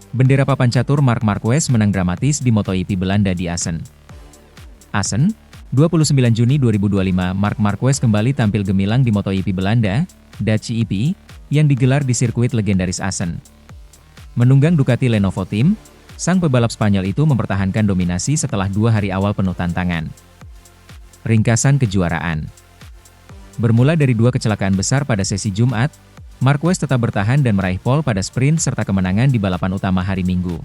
Bendera papan catur Marc Marquez menang dramatis di MotoGP Belanda di Assen. Assen, 29 Juni 2025 Marc Marquez kembali tampil gemilang di MotoGP Belanda, Dutch EP, yang digelar di sirkuit legendaris Assen. Menunggang Ducati Lenovo Team, sang pebalap Spanyol itu mempertahankan dominasi setelah 2 hari awal penuh tantangan. Ringkasan kejuaraan. Bermula dari 2 kecelakaan besar pada sesi Jumat, Marquez tetap bertahan dan meraih pole pada sprint serta kemenangan di balapan utama hari Minggu.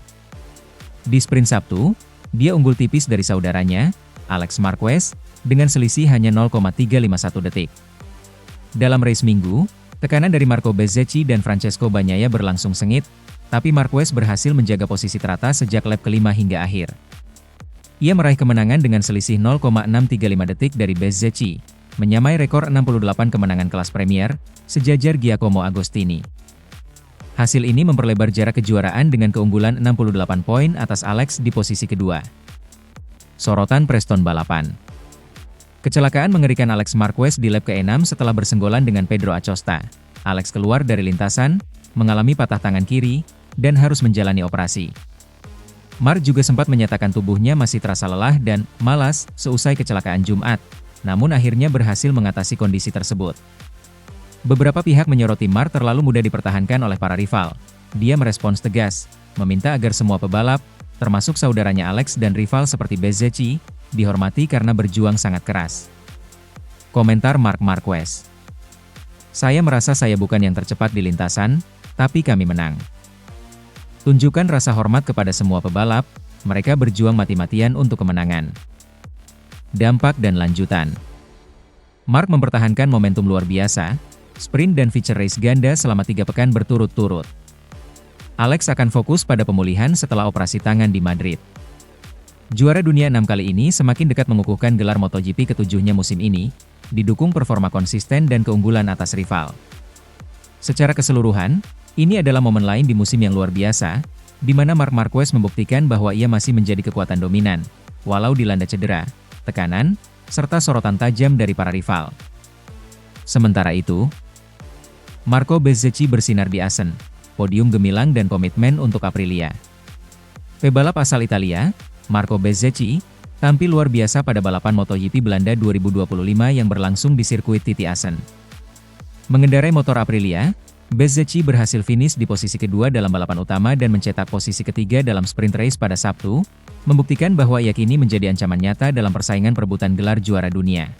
Di sprint Sabtu, dia unggul tipis dari saudaranya, Alex Marquez, dengan selisih hanya 0,351 detik. Dalam race Minggu, tekanan dari Marco Bezzecchi dan Francesco Bagnaia berlangsung sengit, tapi Marquez berhasil menjaga posisi teratas sejak lap kelima hingga akhir. Ia meraih kemenangan dengan selisih 0,635 detik dari Bezzecchi, menyamai rekor 68 kemenangan kelas Premier, sejajar Giacomo Agostini. Hasil ini memperlebar jarak kejuaraan dengan keunggulan 68 poin atas Alex di posisi kedua. Sorotan Preston balapan. Kecelakaan mengerikan Alex Marquez di lap ke-6 setelah bersenggolan dengan Pedro Acosta. Alex keluar dari lintasan, mengalami patah tangan kiri, dan harus menjalani operasi. Marc juga sempat menyatakan tubuhnya masih terasa lelah dan malas seusai kecelakaan Jumat, namun akhirnya berhasil mengatasi kondisi tersebut. Beberapa pihak menyoroti Marc terlalu mudah dipertahankan oleh para rival. Dia merespons tegas, meminta agar semua pebalap, termasuk saudaranya Alex dan rival seperti Bezzecchi, dihormati karena berjuang sangat keras. Komentar Marc Marquez. Saya merasa saya bukan yang tercepat di lintasan, tapi kami menang. Tunjukkan rasa hormat kepada semua pebalap, mereka berjuang mati-matian untuk kemenangan. Dampak dan lanjutan. Marc mempertahankan momentum luar biasa, sprint dan feature race ganda selama 3 pekan berturut-turut. Alex akan fokus pada pemulihan setelah operasi tangan di Madrid. Juara dunia 6 kali ini semakin dekat mengukuhkan gelar MotoGP ke-7-nya musim ini, didukung performa konsisten dan keunggulan atas rival. Secara keseluruhan, ini adalah momen lain di musim yang luar biasa, di mana Marc Marquez membuktikan bahwa ia masih menjadi kekuatan dominan, walau dilanda cedera, tekanan, serta sorotan tajam dari para rival. Sementara itu, Marco Bezzecchi bersinar di Assen, podium gemilang dan komitmen untuk Aprilia. Pebalap asal Italia, Marco Bezzecchi, tampil luar biasa pada balapan MotoGP Belanda 2025 yang berlangsung di sirkuit Titi Assen. Mengendarai motor Aprilia, Bezzecchi berhasil finish di posisi kedua dalam balapan utama dan mencetak posisi ketiga dalam sprint race pada Sabtu, membuktikan bahwa ia kini menjadi ancaman nyata dalam persaingan perebutan gelar juara dunia.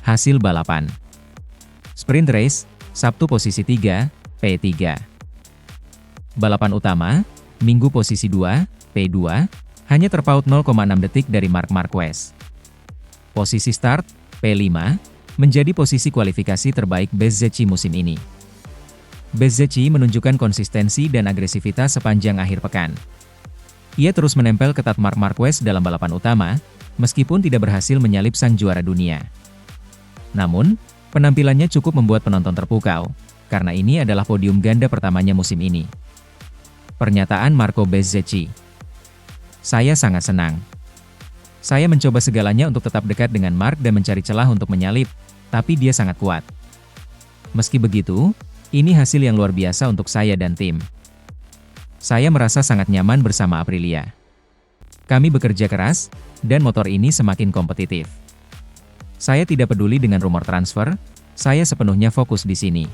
Hasil balapan. Sprint race, Sabtu posisi 3, P3. Balapan utama, Minggu posisi 2, P2, hanya terpaut 0,6 detik dari Marc Marquez. Posisi start, P5, menjadi posisi kualifikasi terbaik Bezzecchi musim ini. Bezzecchi menunjukkan konsistensi dan agresivitas sepanjang akhir pekan. Ia terus menempel ketat Marc Marquez dalam balapan utama, meskipun tidak berhasil menyalip sang juara dunia. Namun, penampilannya cukup membuat penonton terpukau, karena ini adalah podium ganda pertamanya musim ini. Pernyataan Marco Bezzecchi. Saya sangat senang. Saya mencoba segalanya untuk tetap dekat dengan Marc dan mencari celah untuk menyalip, tapi dia sangat kuat. Meski begitu, ini hasil yang luar biasa untuk saya dan tim. Saya merasa sangat nyaman bersama Aprilia. Kami bekerja keras, dan motor ini semakin kompetitif. Saya tidak peduli dengan rumor transfer, saya sepenuhnya fokus di sini.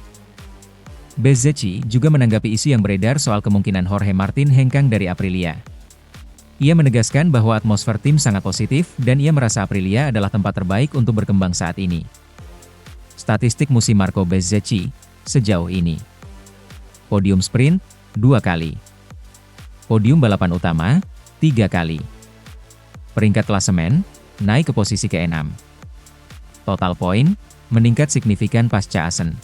Bezzecchi juga menanggapi isu yang beredar soal kemungkinan Jorge Martin hengkang dari Aprilia. Ia menegaskan bahwa atmosfer tim sangat positif dan ia merasa Aprilia adalah tempat terbaik untuk berkembang saat ini. Statistik musim Marco Bezzecchi sejauh ini. Podium sprint, 2 kali. Podium balapan utama, 3 kali. Peringkat klasemen, naik ke posisi ke-6. Total poin, meningkat signifikan pasca Assen.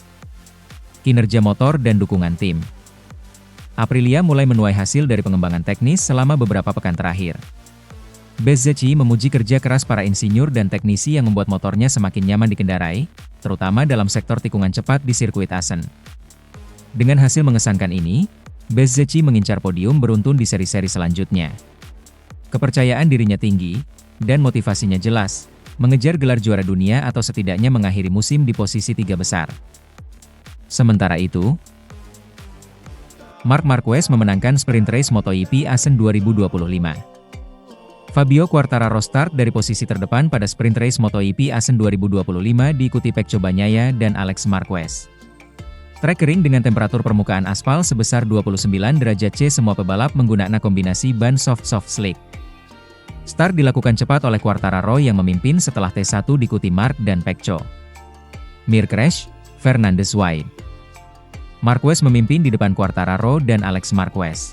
Kinerja motor dan dukungan tim. Aprilia mulai menuai hasil dari pengembangan teknis selama beberapa pekan terakhir. Bezzecchi memuji kerja keras para insinyur dan teknisi yang membuat motornya semakin nyaman dikendarai, terutama dalam sektor tikungan cepat di sirkuit Assen. Dengan hasil mengesankan ini, Bezzecchi mengincar podium beruntun di seri-seri selanjutnya. Kepercayaan dirinya tinggi, dan motivasinya jelas, mengejar gelar juara dunia atau setidaknya mengakhiri musim di posisi 3 besar. Sementara itu, Marc Marquez memenangkan sprint race MotoGP Assen 2025. Fabio Quartararo start dari posisi terdepan pada sprint race MotoGP Assen 2025 diikuti Pecco Bagnaia dan Alex Marquez. Trek kering dengan temperatur permukaan aspal sebesar 29 derajat C, semua pebalap menggunakan kombinasi ban soft slick. Start dilakukan cepat oleh Quartararo yang memimpin setelah T1 diikuti Marc dan Pecco. Mir crash, Fernandez wide. Marquez memimpin di depan Quartararo dan Alex Marquez.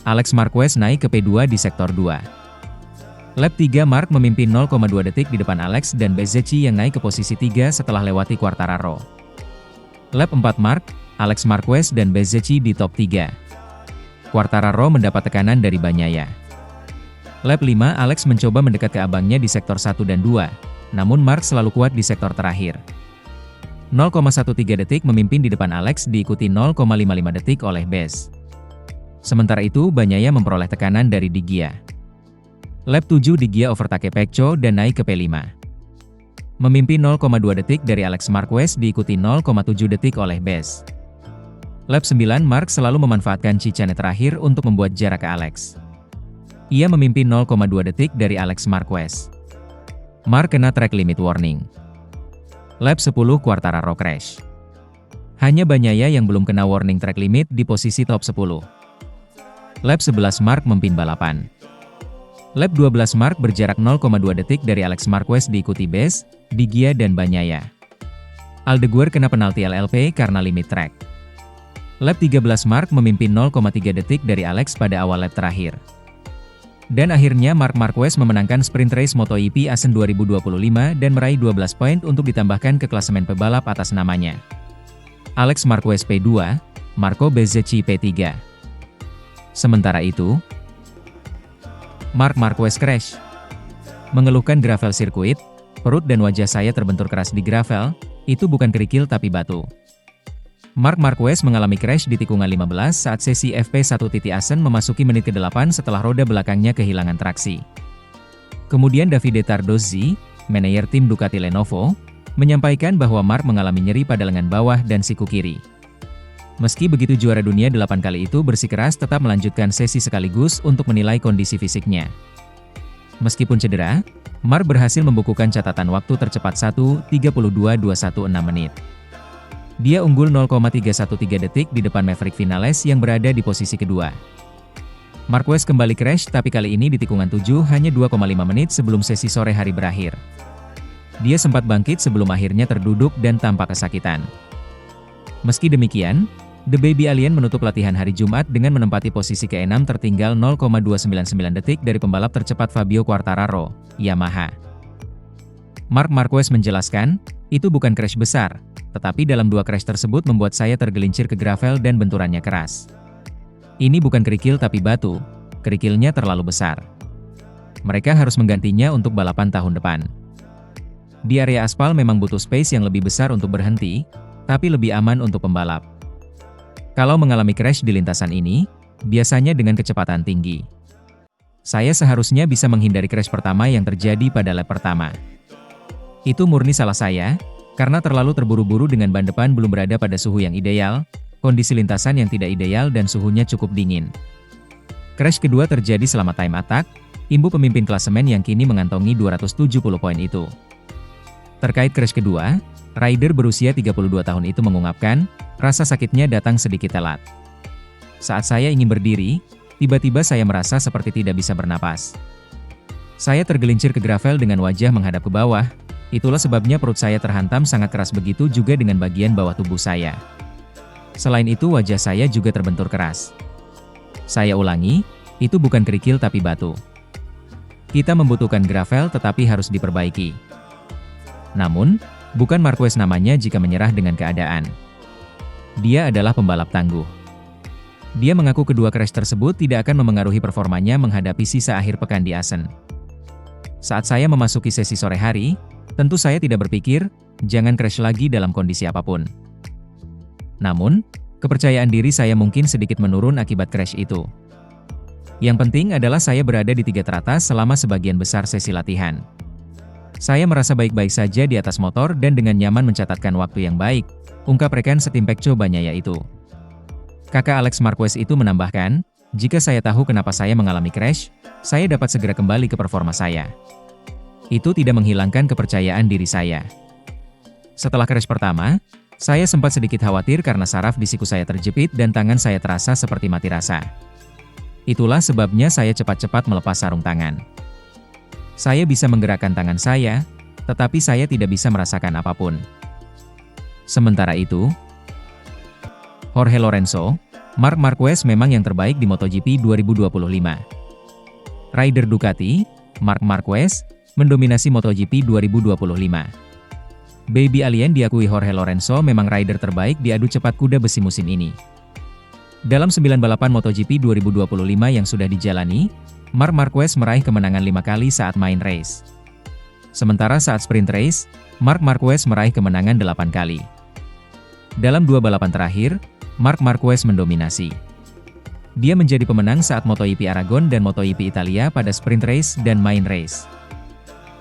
Alex Marquez naik ke P2 di sektor 2. Lap 3 Marc memimpin 0,2 detik di depan Alex dan Bezzecchi yang naik ke posisi 3 setelah lewati Quartararo. Lap 4 Marc, Alex Marquez dan Bezzecchi di top 3. Quartararo mendapat tekanan dari Bagnaia. Lap 5 Alex mencoba mendekat ke abangnya di sektor 1 dan 2, namun Marc selalu kuat di sektor terakhir. 0,13 detik memimpin di depan Alex diikuti 0,55 detik oleh Bez. Sementara itu Bagnaia memperoleh tekanan dari Di Gia. Lap 7 Di Gia overtake Pecco dan naik ke P5. Memimpin 0,2 detik dari Alex Marquez diikuti 0,7 detik oleh Bez. Lap 9 Marc selalu memanfaatkan chicane terakhir untuk membuat jarak ke Alex. Ia memimpin 0,2 detik dari Alex Marquez. Marc kena track limit warning. Lap 10 Quartararo crash. Hanya Bagnaia yang belum kena warning track limit di posisi top 10. Lap 11 Marc memimpin balapan. Lap 12 Marc berjarak 0,2 detik dari Alex Marquez diikuti Bez, Di Gia dan Bagnaia. Aldeguer kena penalti LLP karena limit track. Lap 13 Marc memimpin 0,3 detik dari Alex pada awal lap terakhir. Dan akhirnya Marc Marquez memenangkan sprint race MotoGP Assen 2025 dan meraih 12 poin untuk ditambahkan ke klasemen pebalap atas namanya. Alex Marquez P2, Marco Bezzecchi P3. Sementara itu, Marc Marquez crash. Mengeluhkan gravel sirkuit, perut dan wajah saya terbentur keras di gravel, itu bukan kerikil tapi batu. Marc Marquez mengalami crash di tikungan 15 saat sesi FP1 Assen memasuki menit ke-8 setelah roda belakangnya kehilangan traksi. Kemudian Davide Tardozzi, manajer tim Ducati Lenovo, menyampaikan bahwa Marc mengalami nyeri pada lengan bawah dan siku kiri. Meski begitu juara dunia 8 kali itu bersikeras tetap melanjutkan sesi sekaligus untuk menilai kondisi fisiknya. Meskipun cedera, Marc berhasil membukukan catatan waktu tercepat 1:32.216 menit. Dia unggul 0,313 detik di depan Maverick Vinales yang berada di posisi kedua. Marquez kembali crash tapi kali ini di tikungan 7 hanya 2,5 menit sebelum sesi sore hari berakhir. Dia sempat bangkit sebelum akhirnya terduduk dan tampak kesakitan. Meski demikian, The Baby Alien menutup latihan hari Jumat dengan menempati posisi ke-6 tertinggal 0,299 detik dari pembalap tercepat Fabio Quartararo, Yamaha. Marc Marquez menjelaskan, itu bukan crash besar, tetapi dalam dua crash tersebut membuat saya tergelincir ke gravel dan benturannya keras. Ini bukan kerikil tapi batu, kerikilnya terlalu besar. Mereka harus menggantinya untuk balapan tahun depan. Di area aspal memang butuh space yang lebih besar untuk berhenti, tapi lebih aman untuk pembalap. Kalau mengalami crash di lintasan ini, biasanya dengan kecepatan tinggi. Saya seharusnya bisa menghindari crash pertama yang terjadi pada lap pertama. Itu murni salah saya, karena terlalu terburu-buru dengan ban depan belum berada pada suhu yang ideal, kondisi lintasan yang tidak ideal dan suhunya cukup dingin. Crash kedua terjadi selama time attack, imbu pemimpin klasemen yang kini mengantongi 270 poin itu. Terkait crash kedua, rider berusia 32 tahun itu mengungkapkan, rasa sakitnya datang sedikit telat. Saat saya ingin berdiri, tiba-tiba saya merasa seperti tidak bisa bernapas. Saya tergelincir ke gravel dengan wajah menghadap ke bawah, itulah sebabnya perut saya terhantam sangat keras, begitu juga dengan bagian bawah tubuh saya. Selain itu wajah saya juga terbentur keras. Saya ulangi, itu bukan kerikil tapi batu. Kita membutuhkan gravel tetapi harus diperbaiki. Namun, bukan Marquez namanya jika menyerah dengan keadaan. Dia adalah pembalap tangguh. Dia mengaku kedua crash tersebut tidak akan memengaruhi performanya menghadapi sisa akhir pekan di Assen. Saat saya memasuki sesi sore hari, tentu saya tidak berpikir, jangan crash lagi dalam kondisi apapun. Namun, kepercayaan diri saya mungkin sedikit menurun akibat crash itu. Yang penting adalah saya berada di tiga teratas selama sebagian besar sesi latihan. Saya merasa baik-baik saja di atas motor dan dengan nyaman mencatatkan waktu yang baik, ungkap rekan setim Pecco Bagnaia itu. Kakak Alex Marquez itu menambahkan, "Jika saya tahu kenapa saya mengalami crash, saya dapat segera kembali ke performa saya. Itu tidak menghilangkan kepercayaan diri saya. Setelah crash pertama, saya sempat sedikit khawatir karena saraf di siku saya terjepit dan tangan saya terasa seperti mati rasa. Itulah sebabnya saya cepat-cepat melepas sarung tangan. Saya bisa menggerakkan tangan saya, tetapi saya tidak bisa merasakan apapun." Sementara itu, Jorge Lorenzo, Marc Marquez memang yang terbaik di MotoGP 2025. Rider Ducati, Marc Marquez, mendominasi MotoGP 2025. Baby Alien diakui Jorge Lorenzo memang rider terbaik di adu cepat kuda besi musim ini. Dalam 9 balapan MotoGP 2025 yang sudah dijalani, Marc Marquez meraih kemenangan 5 kali saat main race. Sementara saat sprint race, Marc Marquez meraih kemenangan 8 kali. Dalam 2 balapan terakhir, Marc Marquez mendominasi. Dia menjadi pemenang saat MotoGP Aragon dan MotoGP Italia pada sprint race dan main race.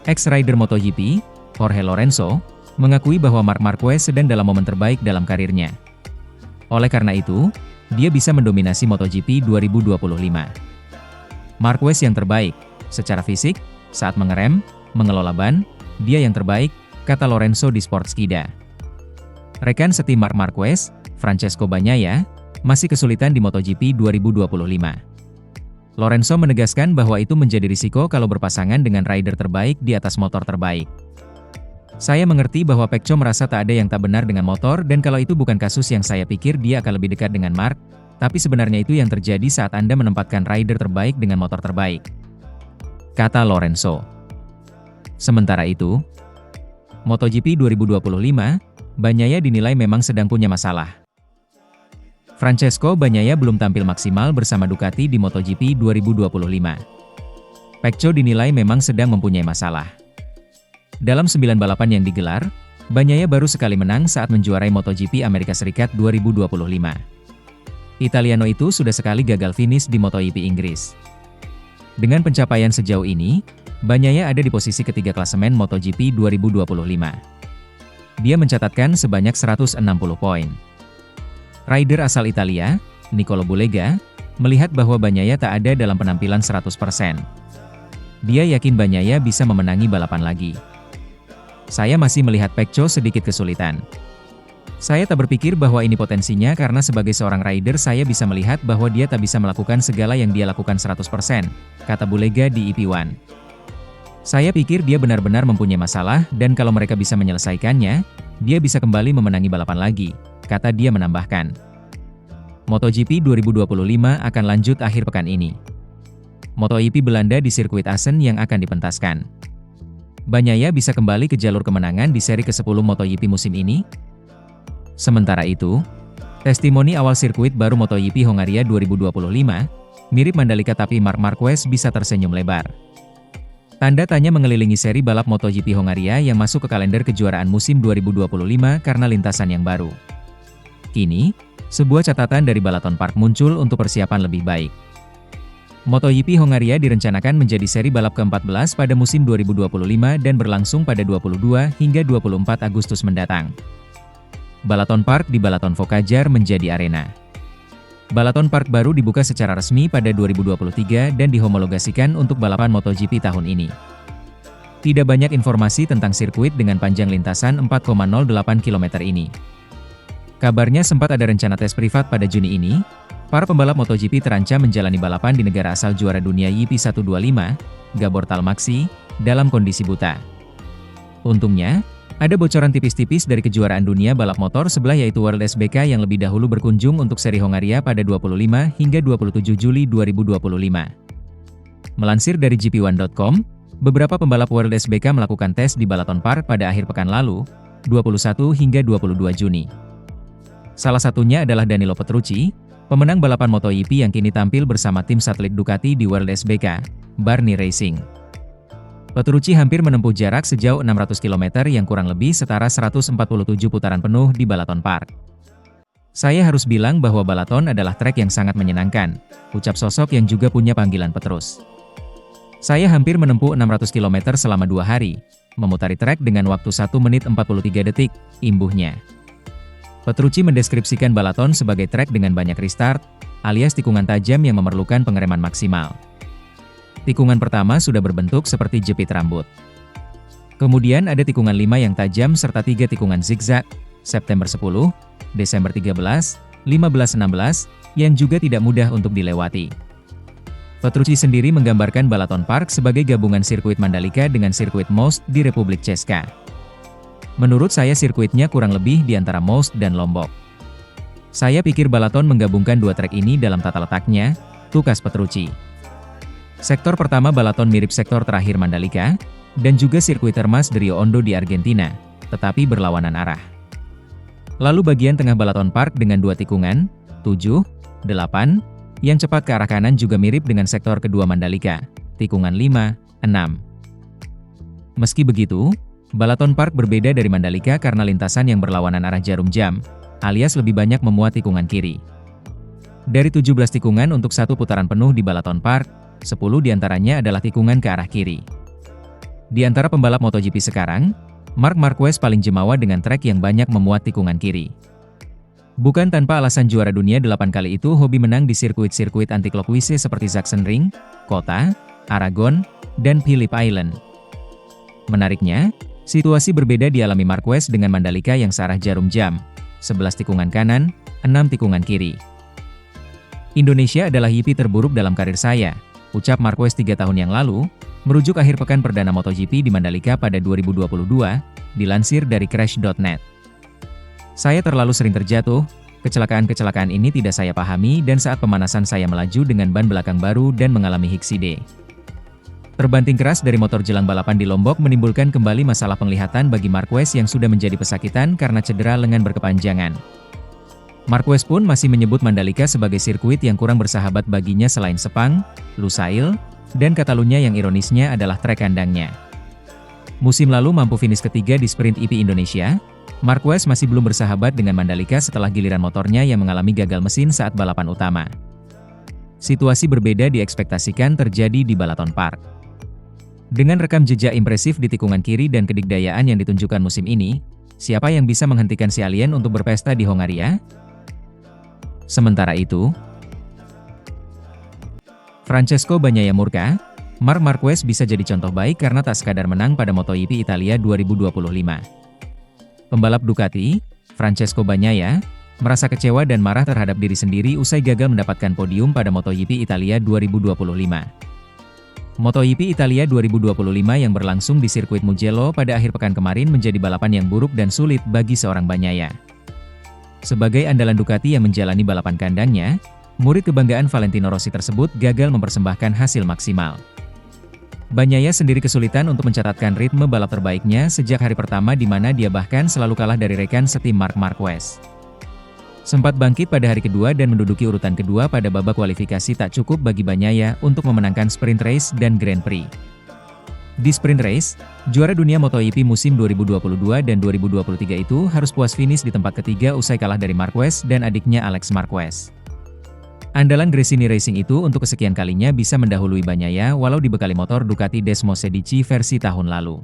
Ex-rider MotoGP, Jorge Lorenzo, mengakui bahwa Marc Marquez sedang dalam momen terbaik dalam karirnya. Oleh karena itu, dia bisa mendominasi MotoGP 2025. Marquez yang terbaik, secara fisik, saat mengerem, mengelola ban, dia yang terbaik, kata Lorenzo di Sportskida. Rekan setim Marc Marquez, Francesco Bagnaia, masih kesulitan di MotoGP 2025. Lorenzo menegaskan bahwa itu menjadi risiko kalau berpasangan dengan rider terbaik di atas motor terbaik. "Saya mengerti bahwa Pecco merasa tak ada yang tak benar dengan motor dan kalau itu bukan kasus yang saya pikir dia akan lebih dekat dengan Marc, tapi sebenarnya itu yang terjadi saat Anda menempatkan rider terbaik dengan motor terbaik," kata Lorenzo. Sementara itu, MotoGP 2025, Bagnaia dinilai memang sedang punya masalah. Francesco Bagnaia belum tampil maksimal bersama Ducati di MotoGP 2025. Pecco dinilai memang sedang mempunyai masalah. Dalam 9 balapan yang digelar, Bagnaia baru sekali menang saat menjuarai MotoGP Amerika Serikat 2025. Italiano itu sudah sekali gagal finish di MotoGP Inggris. Dengan pencapaian sejauh ini, Bagnaia ada di posisi ketiga klasemen MotoGP 2025. Dia mencatatkan sebanyak 160 poin. Rider asal Italia, Nicolo Bulega, melihat bahwa Bagnaia tak ada dalam penampilan 100%. Dia yakin Bagnaia bisa memenangi balapan lagi. "Saya masih melihat Pecco sedikit kesulitan. Saya tak berpikir bahwa ini potensinya karena sebagai seorang rider saya bisa melihat bahwa dia tak bisa melakukan segala yang dia lakukan 100%, kata Bulega di EP1. "Saya pikir dia benar-benar mempunyai masalah dan kalau mereka bisa menyelesaikannya, dia bisa kembali memenangi balapan lagi," kata dia menambahkan. MotoGP 2025 akan lanjut akhir pekan ini. MotoGP Belanda di sirkuit Assen yang akan dipentaskan. Bagnaia bisa kembali ke jalur kemenangan di seri ke-10 MotoGP musim ini? Sementara itu, testimoni awal sirkuit baru MotoGP Hongaria 2025, mirip Mandalika tapi Marc Marquez bisa tersenyum lebar. Tanda tanya mengelilingi seri balap MotoGP Hongaria yang masuk ke kalender kejuaraan musim 2025 karena lintasan yang baru. Kini, sebuah catatan dari Balaton Park muncul untuk persiapan lebih baik. MotoGP Hongaria direncanakan menjadi seri balap ke-14 pada musim 2025 dan berlangsung pada 22 hingga 24 Agustus mendatang. Balaton Park di Balaton Focajar menjadi arena. Balaton Park baru dibuka secara resmi pada 2023 dan dihomologasikan untuk balapan MotoGP tahun ini. Tidak banyak informasi tentang sirkuit dengan panjang lintasan 4,08 km ini. Kabarnya sempat ada rencana tes privat pada Juni ini. Para pembalap MotoGP terancam menjalani balapan di negara asal juara dunia YP125, Gabor Talmaksi, dalam kondisi buta. Untungnya, ada bocoran tipis-tipis dari kejuaraan dunia balap motor sebelah yaitu World SBK yang lebih dahulu berkunjung untuk seri Hongaria pada 25 hingga 27 Juli 2025. Melansir dari GP1.com, beberapa pembalap World SBK melakukan tes di Balaton Park pada akhir pekan lalu, 21 hingga 22 Juni. Salah satunya adalah Danilo Petrucci, pemenang balapan MotoGP yang kini tampil bersama tim satelit Ducati di World SBK, Barni Racing. Petrucci hampir menempuh jarak sejauh 600 km yang kurang lebih setara 147 putaran penuh di Balaton Park. "Saya harus bilang bahwa Balaton adalah trek yang sangat menyenangkan," ucap sosok yang juga punya panggilan Petrus. "Saya hampir menempuh 600 km selama 2 hari, memutari trek dengan waktu 1 menit 43 detik, imbuhnya. Petrucci mendeskripsikan balaton sebagai trek dengan banyak restart, alias tikungan tajam yang memerlukan pengereman maksimal. Tikungan pertama sudah berbentuk seperti jepit rambut. Kemudian ada tikungan 5 yang tajam serta 3 tikungan zigzag, September 10, Desember 13, 15-16, yang juga tidak mudah untuk dilewati. Petrucci sendiri menggambarkan Balaton Park sebagai gabungan sirkuit Mandalika dengan sirkuit Most di Republik Česka. Menurut saya sirkuitnya kurang lebih di antara Most dan Lombok. Saya pikir Balaton menggabungkan dua trek ini dalam tata letaknya, tukas Petrucci. Sektor pertama Balaton mirip sektor terakhir Mandalika, dan juga sirkuit Termas de Rio Hondo di Argentina, tetapi berlawanan arah. Lalu bagian tengah Balaton Park dengan dua tikungan, 7, 8, yang cepat ke arah kanan juga mirip dengan sektor kedua Mandalika, tikungan 5, 6. Meski begitu, Balaton Park berbeda dari Mandalika karena lintasan yang berlawanan arah jarum jam, alias lebih banyak memuat tikungan kiri. Dari 17 tikungan untuk satu putaran penuh di Balaton Park, 10 diantaranya adalah tikungan ke arah kiri. Di antara pembalap MotoGP sekarang, Marc Marquez paling jemawa dengan trek yang banyak memuat tikungan kiri. Bukan tanpa alasan juara dunia 8 kali itu hobi menang di sirkuit-sirkuit anti-clockwise seperti Sachsenring, Kota, Aragon, dan Phillip Island. Menariknya, situasi berbeda dialami Marquez dengan Mandalika yang searah jarum jam, 11 tikungan kanan, 6 tikungan kiri. Indonesia adalah hippie terburuk dalam karir saya, ucap Marquez 3 tahun yang lalu, merujuk akhir pekan perdana MotoGP di Mandalika pada 2022, dilansir dari Crash.net. Saya terlalu sering terjatuh, kecelakaan-kecelakaan ini tidak saya pahami dan saat pemanasan saya melaju dengan ban belakang baru dan mengalami Hixide. Terbanting keras dari motor jelang balapan di Lombok menimbulkan kembali masalah penglihatan bagi Marquez yang sudah menjadi pesakitan karena cedera lengan berkepanjangan. Marquez pun masih menyebut Mandalika sebagai sirkuit yang kurang bersahabat baginya selain Sepang, Lusail, dan Catalunya yang ironisnya adalah trek kandangnya. Musim lalu mampu finish ketiga di Sprint EP Indonesia, Marquez masih belum bersahabat dengan Mandalika setelah giliran motornya yang mengalami gagal mesin saat balapan utama. Situasi berbeda diekspektasikan terjadi di Balaton Park. Dengan rekam jejak impresif di tikungan kiri dan kedikdayaan yang ditunjukkan musim ini, siapa yang bisa menghentikan si alien untuk berpesta di Hongaria? Sementara itu, Francesco Bagnaia murka, Marc Marquez bisa jadi contoh baik karena tak sekadar menang pada MotoGP Italia 2025. Pembalap Ducati, Francesco Bagnaia, merasa kecewa dan marah terhadap diri sendiri usai gagal mendapatkan podium pada MotoGP Italia 2025. MotoGP Italia 2025 yang berlangsung di sirkuit Mugello pada akhir pekan kemarin menjadi balapan yang buruk dan sulit bagi seorang Bagnaia. Sebagai andalan Ducati yang menjalani balapan kandangnya, murid kebanggaan Valentino Rossi tersebut gagal mempersembahkan hasil maksimal. Bagnaia sendiri kesulitan untuk mencatatkan ritme balap terbaiknya sejak hari pertama di mana dia bahkan selalu kalah dari rekan setim Marc Marquez. Sempat bangkit pada hari kedua dan menduduki urutan kedua pada babak kualifikasi tak cukup bagi Bagnaia untuk memenangkan sprint race dan Grand Prix. Di sprint race, juara dunia MotoGP musim 2022 dan 2023 itu harus puas finish di tempat ketiga usai kalah dari Marquez dan adiknya Alex Marquez. Andalan Gresini Racing itu untuk kesekian kalinya bisa mendahului Bagnaia walau dibekali motor Ducati Desmosedici versi tahun lalu.